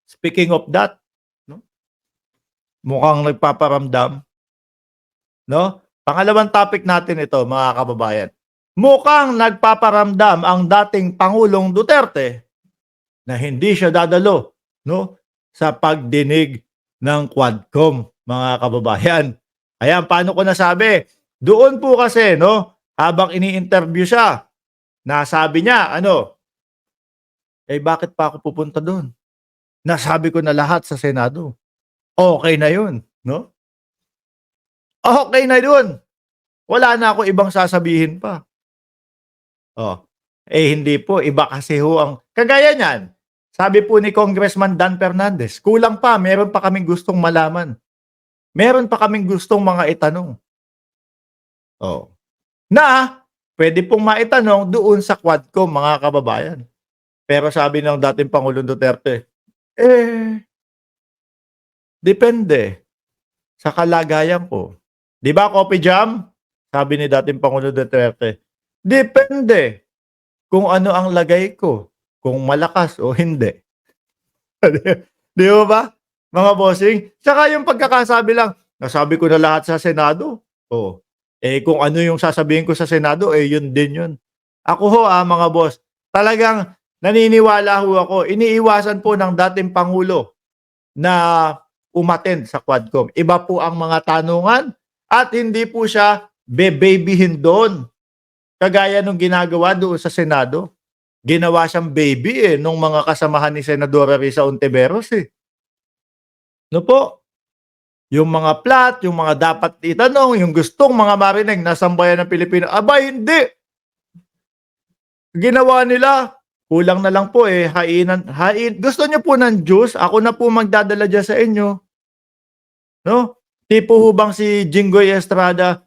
Speaking of that, no, mukhang nagpaparamdam, no? Pangalawang topic natin ito, mga kababayan. Mukhang nagpaparamdam ang dating Pangulong Duterte na hindi siya dadalo, no, sa pagdinig ng Quadcom, mga kababayan. Ayan, paano ko nasabi? Doon po kasi, no, habang ini-interview siya, nasabi niya, ano, bakit pa ako pupunta doon? Nasabi ko na lahat sa Senado. Okay na yun, no? Okay na yun. Wala na ako ibang sasabihin pa. Oh, hindi po. Iba kasi ho ang... Kagaya niyan, sabi po ni Congressman Dan Fernandez, kulang pa, meron pa kaming gustong malaman. Meron pa kaming gustong mga itanong. Oh. Na, pwede pong maitanong doon sa Quadcom, mga kababayan. Pero sabi ng dating Pangulong Duterte, depende sa kalagayan ko. Di ba, Coffee Jam? Sabi ni dating Pangulong Duterte, depende kung ano ang lagay ko, kung malakas o hindi. Di ba, mga bossing? Saka yung pagkakasabi lang, nasabi ko na lahat sa Senado. Oh. Kung ano yung sasabihin ko sa Senado, yun din yun. Ako ho, mga boss, talagang naniniwala ho ako, iniiwasan po ng dating Pangulo na umattend sa Quadcom. Iba po ang mga tanungan at hindi po siya bebabyhin doon. Kagaya nung ginagawa doon sa Senado. Ginawa siyang baby nung mga kasamahan ni Senadora Risa Ontiveros No po? Yung mga plot, yung mga dapat itanong, yung gustong mga marinig na sambayan ng Pilipino, aba hindi. Ginawa nila, kulang na lang po hain. Gusto niyo po ng juice? Ako na po magdadala dyan sa inyo. No? Tipo hubang si Jinggoy Estrada,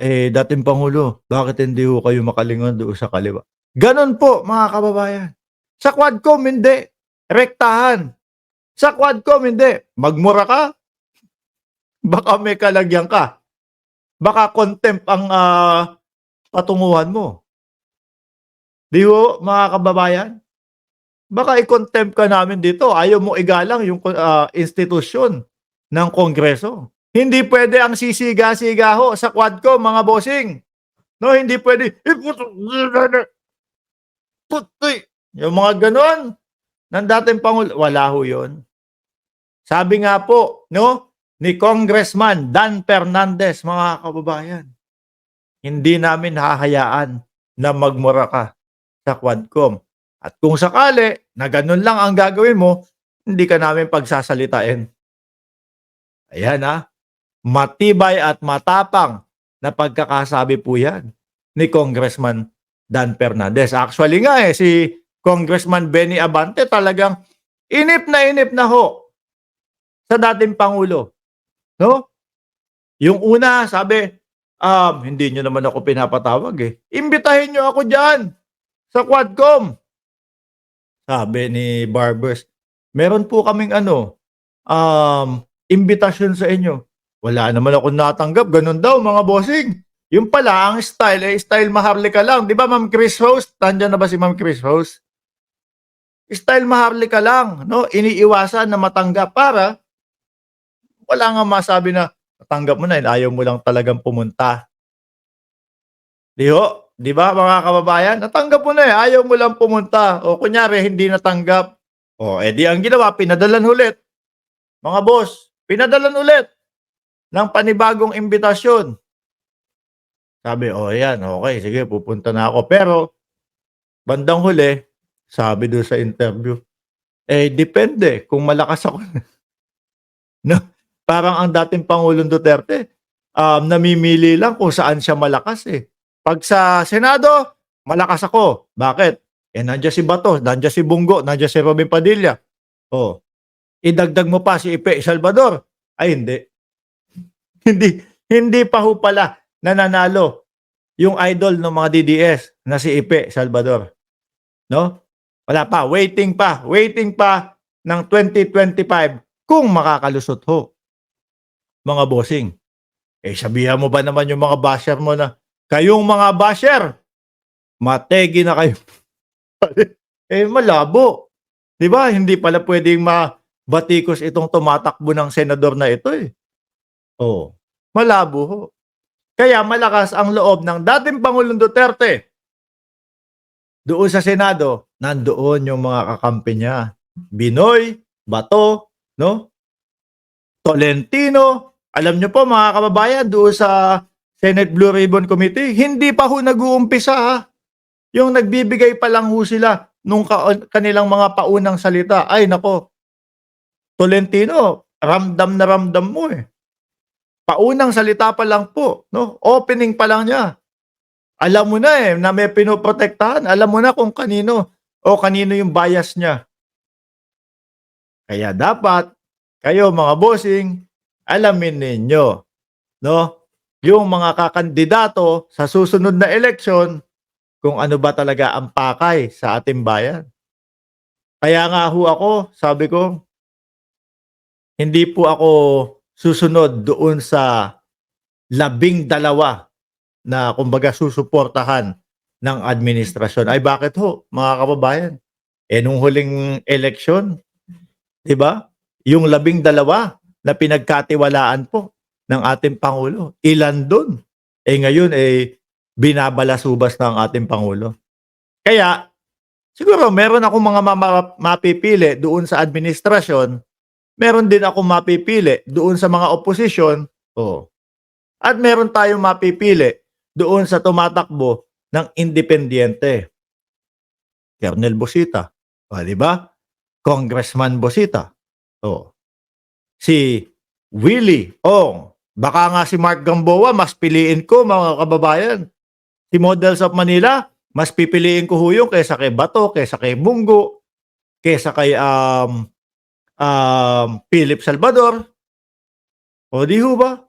dating Pangulo, bakit hindi ho kayo makalingon doon sa kaliwa? Ganon po, mga kababayan. Sa Quadcom, hindi. Rektahan. Sa Quadcom, hindi. Magmura ka? Baka may kalagyan ka. Baka contempt ang patunguhan mo. Di ho, mga kababayan? Baka i-contempt ka namin dito. Ayaw mo igalang yung institusyon ng Kongreso. Hindi pwede ang sisiga-siga ho sa Quadcom, mga bossing. No, hindi pwede. Yung mga ganon ng dating Pangulo, wala ho yun. Sabi nga po, no, ni Congressman Dan Fernandez, mga kababayan, hindi namin hahayaan na magmura ka sa Quadcom. At kung sakali na ganun lang ang gagawin mo, hindi ka namin pagsasalitain. Ayan matibay at matapang na pagkakasabi po yan ni Congressman Dan Fernandez. Actually nga si Congressman Benny Abante talagang inip na ho sa dating Pangulo. No? Yung una, sabi, hindi nyo naman ako pinapatawag Imbitahin nyo ako dyan sa Quadcom. Sabi ni Barbers, meron po kaming imbitasyon sa inyo. Wala naman ako natanggap. Ganun daw, mga bossing. Yung pala, ang style, style Maharlika lang. Di ba, Ma'am Chris Host? Tandyan na ba si Ma'am Chris Host? Style Maharlika lang, no? Iniiwasan na matanggap para wala nga masabi na natanggap mo na, ayaw mo lang talagang pumunta. Di ho? Di ba, mga kababayan? Natanggap mo na ayaw mo lang pumunta. O kunyari, hindi natanggap. O, di ang ginawa, pinadalan ulit. Mga boss, pinadalan ulit ng panibagong imbitasyon. Sabi, yan, okay, sige, pupunta na ako. Pero, bandang huli, sabi doon sa interview, depende kung malakas ako. No? Parang ang dating Pangulong Duterte, namimili lang kung saan siya malakas Pag sa Senado, malakas ako. Bakit? Nandiyan si Bato, nandiyan si Bungo, nandiyan si Robin Padilla. Idagdag mo pa si Ipe Salvador. Ay, hindi. Hindi pa ho pala nananalo yung idol ng mga DDS na si Ipe Salvador. No? Wala pa. Waiting pa ng 2025 kung makakalusot ho. Mga bossing. Sabihan mo ba naman yung mga basher mo na, kayong mga basher, mategi na kayo. Malabo. Di ba? Hindi pala pwedeng batikos itong tumatakbo ng senador na ito, eh. Oh, malabo ho. Kaya malakas ang loob ng dating Pangulong Duterte doon sa Senado, nandoon yung mga kakampi niya. Binoy, Bato, no? Tolentino. Alam niyo po mga kababayan, doon sa Senate Blue Ribbon Committee, hindi pa ho nag-uumpisa ha. Yung nagbibigay pa lang ho sila nung kanilang mga paunang salita. Ay nako, Tolentino, ramdam na ramdam mo eh. Paunang salita pa lang po, no? Opening pa lang niya. Alam mo na eh, na may pinoprotektahan. Alam mo na kung kanino o kanino yung bias niya. Kaya dapat, kayo mga bossing, alamin ninyo, no? Yung mga kakandidato sa susunod na eleksyon, kung ano ba talaga ang pakay sa ating bayan. Kaya nga ho ako, sabi ko, hindi po ako susunod doon sa 12 na kumbaga susuportahan ng administrasyon. Ay bakit ho, mga kababayan? Eh nung huling eleksyon, 'di ba? Yung 12 na pinagkatiwalaan po ng ating Pangulo, ilan doon? Eh ngayon binabalasubas na ang ating Pangulo. Kaya siguro meron akong mga mapipili doon sa administrasyon, meron din akong mapipili doon sa mga oposisyon, oh. At meron tayong mapipili doon sa tumatakbo ng independyente. Colonel Bosita, o di ba? Congressman Bosita. Oh. Si Willie Ong. Baka nga si Mark Gamboa, mas piliin ko mga kababayan. Si Models of Manila, mas pipiliin ko ho yung kaysa kay Bato, kaysa kay Bungo, kaysa kay Philip Salvador. O di ho ba?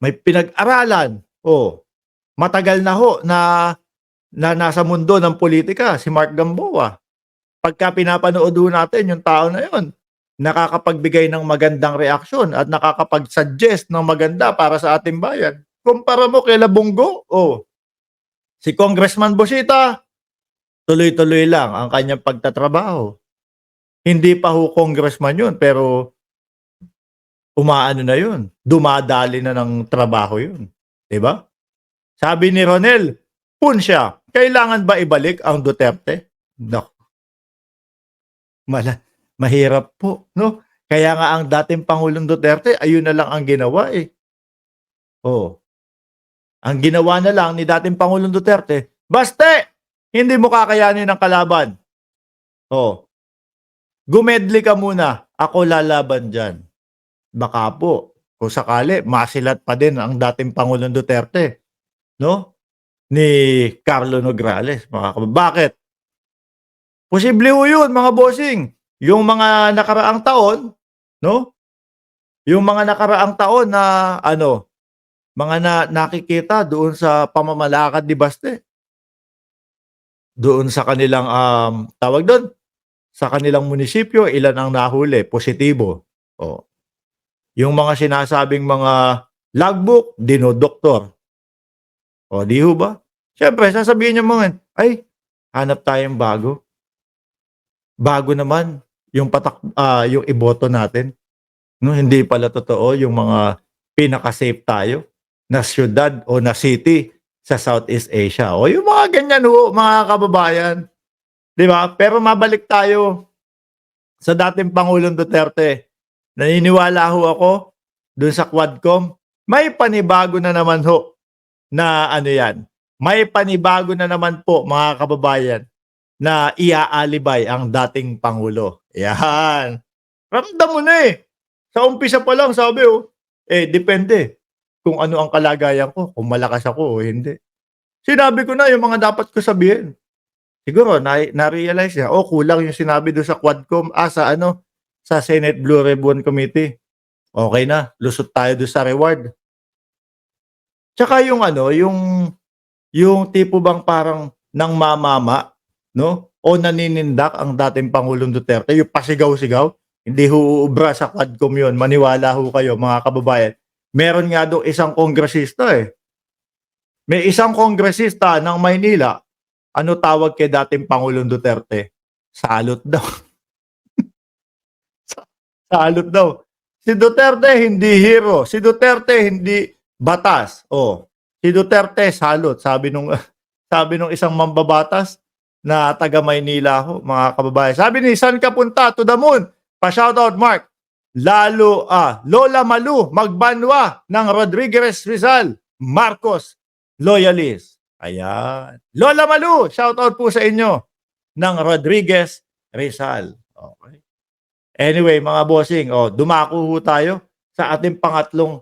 May pinag-aralan. O, matagal na ho na nasa mundo ng politika si Mark Gamboa. Pagka pinapanood ho natin yung tao na yon, nakakapagbigay ng magandang reaksyon at nakakapag-suggest ng maganda para sa ating bayan. Kumpara mo kay Labunggo, si Congressman Bosita, tuloy-tuloy lang ang kanyang pagtatrabaho. Hindi pa ho congressman yun, pero umaano na yun. Dumadali na ng trabaho yun. Diba? Sabi ni Ronel, punsya, kailangan ba ibalik ang Duterte? No. Mahirap po, no? Kaya nga ang dating Pangulong Duterte, ayun na lang ang ginawa eh. Ang ginawa na lang ni dating Pangulong Duterte, baste! Hindi mo kakayanin ang kalaban. Gumedli ka muna, ako lalaban dyan. Baka po, kung sakali, masilat pa din ang dating Pangulong Duterte, no? Ni Carlo Nograles. Bakit? Posible ho yun, mga bossing. Yung mga nakaraang taon, no? Yung mga nakaraang taon na, mga nakikita doon sa pamamalakad ni Baste. Doon sa kanilang, tawag doon, sa kanilang munisipyo, ilan ang nahuli, positibo. Yung mga sinasabing mga logbook, dinodoktor. Di ho ba? Siyempre, sasabihin niyo mga, ay, hanap tayong bago. Bago naman yung yung iboto natin. No, hindi pala totoo yung mga pinaka-safe tayo na syudad o na city sa Southeast Asia. Yung mga ganyan ho, mga kababayan. 'Di ba? Pero mabalik tayo sa dating Pangulong Duterte. Naniniwala ho ako doon sa Quadcom, may panibago na naman ho na yan. May panibago na naman po mga kababayan na iaalibay ang dating Pangulo. Yan. Ramdam mo na eh. Sa umpisa pa lang sabi depende kung ano ang kalagayan ko, kung malakas ako o hindi. Sinabi ko na yung mga dapat ko sabihin. Siguro na-realize niya, kulang yung sinabi doon sa Quadcom, sa Senate Blue Ribbon Committee. Okay na, lusot tayo doon sa reward. Tsaka yung yung tipo bang parang nang mamama, no? O naninindak ang dating Pangulong Duterte, yung pasigaw-sigaw, hindi ho uubra sa Quadcom yun. Maniwala ho kayo, mga kababayan. Meron nga doon isang kongresista May isang kongresista ng Maynila, ano tawag kay dating Pangulong Duterte? Salot daw. Salot daw. Si Duterte hindi hero. Si Duterte hindi batas. Oh, si Duterte salot, sabi nung sabi nung isang mambabatas na taga Maynila ho, mga kababayan. Sabi ni, "Saan ka punta? To the moon." Pa-shoutout Mark. Lalo Lola Malu magbanwa ng Rodriguez Rizal. Marcos loyalist. Ayan. Lola Malu, shoutout po sa inyo ng Rodriguez Rizal. Okay. Anyway, mga bossing, dumako ho tayo sa ating pangatlong